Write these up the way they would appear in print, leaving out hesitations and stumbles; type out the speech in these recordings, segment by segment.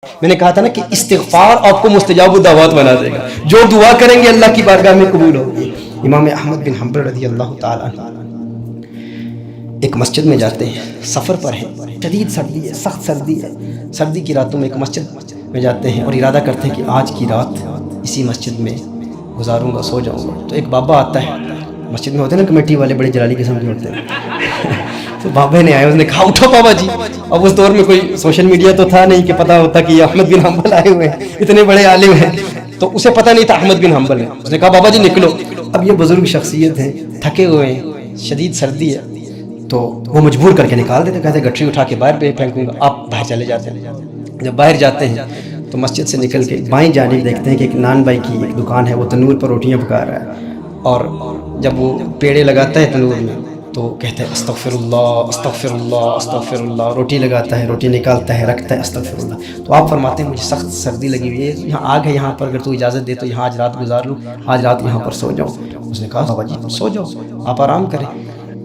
میں نے کہا تھا نا کہ استغفار آپ کو مستجاب الدعوات بنا دے گا. جو دعا کریں گے اللہ کی بارگاہ میں قبول ہوگی. امام احمد بن حنبل رضی اللہ تعالیٰ ایک مسجد میں جاتے ہیں, سفر پر ہیں, شدید سردی ہے, سخت سردی ہے. سردی کی راتوں میں ایک مسجد میں جاتے ہیں اور ارادہ کرتے ہیں کہ آج کی رات اسی مسجد میں گزاروں گا, سو جاؤں گا. تو ایک بابا آتا ہے, مسجد میں ہوتے ہیں نا کمیٹی والے, بڑے جلالی قسم کے ہوتے ہیں. تو بابا نے آیا, اس نے کہا اٹھو بابا جی. اب اس دور میں کوئی سوشل میڈیا تو تھا نہیں کہ پتہ ہوتا کہ یہ احمد بن حنبل آئے ہوئے ہیں, اتنے بڑے عالم ہیں. تو اسے پتہ نہیں تھا احمد بن حنبل ہے. اس نے کہا بابا جی نکلو. اب یہ بزرگ شخصیت ہیں, تھکے ہوئے ہیں, شدید سردی ہے, تو وہ مجبور کر کے نکال دیتے, کہتے گٹری اٹھا کے باہر پہ پھینکوں گا, آپ باہر چلے جاتے ہیں. جب باہر جاتے ہیں تو مسجد سے نکل کے بائیں جانب دیکھتے ہیں کہ ایک نان بھائی کی ایک دکان ہے, وہ تنور پر روٹیاں پکا رہا ہے. اور جب وہ پیڑے لگاتا ہے تنور میں تو کہتا ہے استغفر اللہ استغفر اللہ استغفر اللہ. روٹی لگاتا ہے, روٹی نکالتا ہے, رکھتا ہے, استغفر اللہ. تو آپ فرماتے ہیں مجھے سخت سردی لگی ہوئی ہے, یہاں آگ ہے یہاں پر, اگر تو اجازت دے تو یہاں آج رات گزار لوں, آج رات یہاں پر سو جاؤں. اس نے کہا بابا جی سو جاؤ, آپ آرام کریں.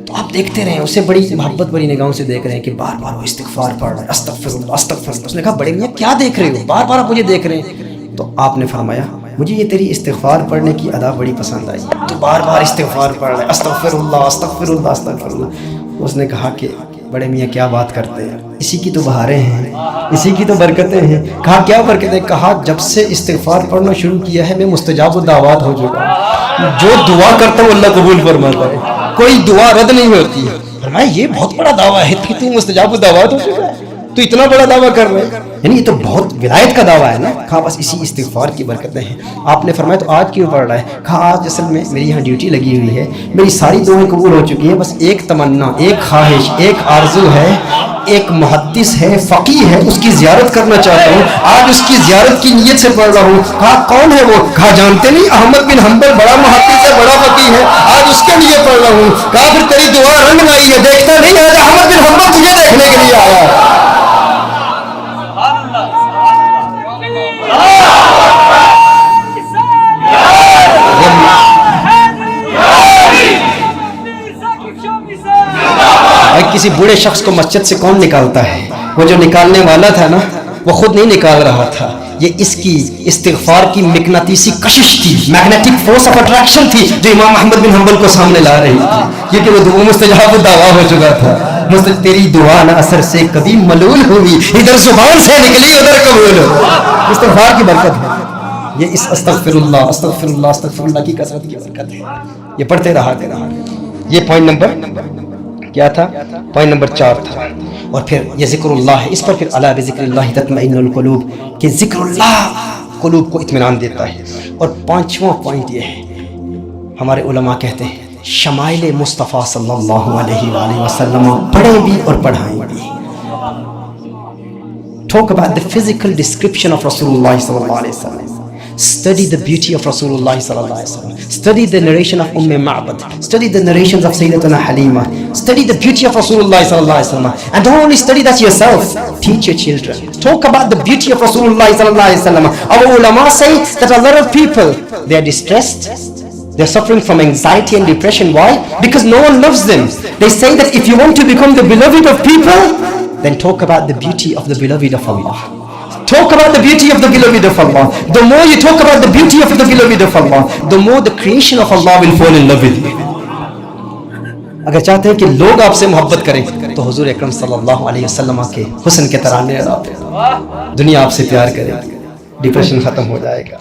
تو آپ دیکھتے رہیں, اسے بڑی محبت بڑی نگاہوں سے دیکھ رہے ہیں کہ بار بار وہ استغفار پڑھ رہا ہے, استغفر اللہ استغفر اللہ. اس نے کہا بڑے میاں کیا دیکھ رہے ہو, بار بار آپ مجھے دیکھ رہے ہیں. تو آپ نے فرمایا مجھے یہ تیری استغفار پڑھنے کی ادا بڑی پسند آئی, تو بار بار استغفار پڑھ رہا ہے, استغفر اللہ استغفر اللہ استغفر اللہ. اس نے کہا کہ بڑے میاں کیا بات کرتے ہیں, اسی کی تو بہاریں ہیں, اسی کی تو برکتیں ہیں. کہا کیا برکتیں؟ کہا جب سے استغفار پڑھنا شروع کیا ہے میں مستجاب الدعوات ہو چکا ہوں, جو دعا کرتا ہوں اللہ قبول فرماتا ہے, کوئی دعا رد نہیں ہوتی ہے. فرمایا یہ بہت بڑا دعویٰ ہے کہ تو مستجاب الدعوات ہو چکا ہے, تو اتنا بڑا دعویٰ کر رہے ہیں, یعنی یہ تو بہت ولایت کا دعویٰ ہے نا. کہا بس اسی استغفار کی برکتیں ہیں. آپ نے فرمایا تو آج کیوں پڑھ رہا ہے؟ کہا آج اصل میں میری یہاں ڈیوٹی لگی ہوئی ہے, میری ساری دعائیں قبول ہو چکی ہیں, بس ایک تمنا, ایک خواہش, ایک آرزو ہے, ایک محدث ہے, فقیہ ہے, اس کی زیارت کرنا چاہتا ہوں, آج اس کی زیارت کی نیت سے پڑھ رہا ہوں. کہا کون ہے وہ؟ کہا جانتے نہیں احمد بن حنبل, بڑا محدث ہے, بڑا فقیہ ہے, آج اس کے لیے پڑھ رہا ہوں. کہا پھر تیری دعا رنگ آئی ہے, دیکھتا نہیں آج احمد بن حنبل تجھے دیکھنے کے لیے آیا ہے. کسی بوڑھے شخص کو مسجد سے کون نکالتا ہے؟ وہ جو نکالنے والا تھا نا, وہ خود نہیں نکال رہا تھا, یہ اس کی استغفار کی مقناطیسی کشش تھی, میگنیٹک فورس آف اٹریکشن تھی جو امام احمد بن حنبل کو سامنے لا رہی تھی. کیونکہ وہ دعا مستجاب الدعویٰ ہو چکا تھا. تیری دعا نہ اثر سے کبھی ملول ہوئی, ادھر زبان سے نکلی ادھر قبول ہو. استغفار کی برکت ہے یہ, اس استغفر اللہ استغفر اللہ استغفر اللہ کی کثرت کی برکت ہے. یہ پڑھتے رہا. یہ پوائنٹ نمبر کیا تھا؟ پوائنٹ نمبر 4 تھا. اور پھر یہ ذکر اللہ ہے, اس پر پھر الا بذکر اللہ تطمئن القلوب, کہ ذکر اللہ قلوب کو اطمینان دیتا ہے. اور 5واں پوائنٹ یہ ہے, ہمارے علماء کہتے ہیں شمائل مصطفیٰ صلی اللہ علیہ وآلہ وسلم پڑھیں بھی اور پڑھائیں بھی. Talk about the physical description of Rasulullah صلی اللہ علیہ وسلم. Study the beauty of Rasulullah sallallahu alaihi wasallam. Study the narration of Ma'bad. Study the narrations of Sayyidatuna Halima. Study the beauty of Rasulullah sallallahu alaihi wasallam. And don't only study that yourself. Teach your children. Talk about the beauty of Rasulullah sallallahu alaihi wasallam. Our ulama say that a lot of people, they are distressed. They are suffering from anxiety and depression. Why? Because no one loves them. They say that if you want to become the beloved of people, then talk about the beauty of the beloved of Allah. Talk about the beauty of the beloved of Allah. The more you talk about the beauty of the beloved of Allah, the more the creation of Allah will fall in love with you. اگر چاہتے ہیں کہ لوگ آپ سے محبت کریں تو حضور اکرم صلی اللہ علیہ وسلم کے حسن کے ترانے ادا کریں. دنیا آپ سے پیار کرے, ڈپریشن ختم ہو جائے گا.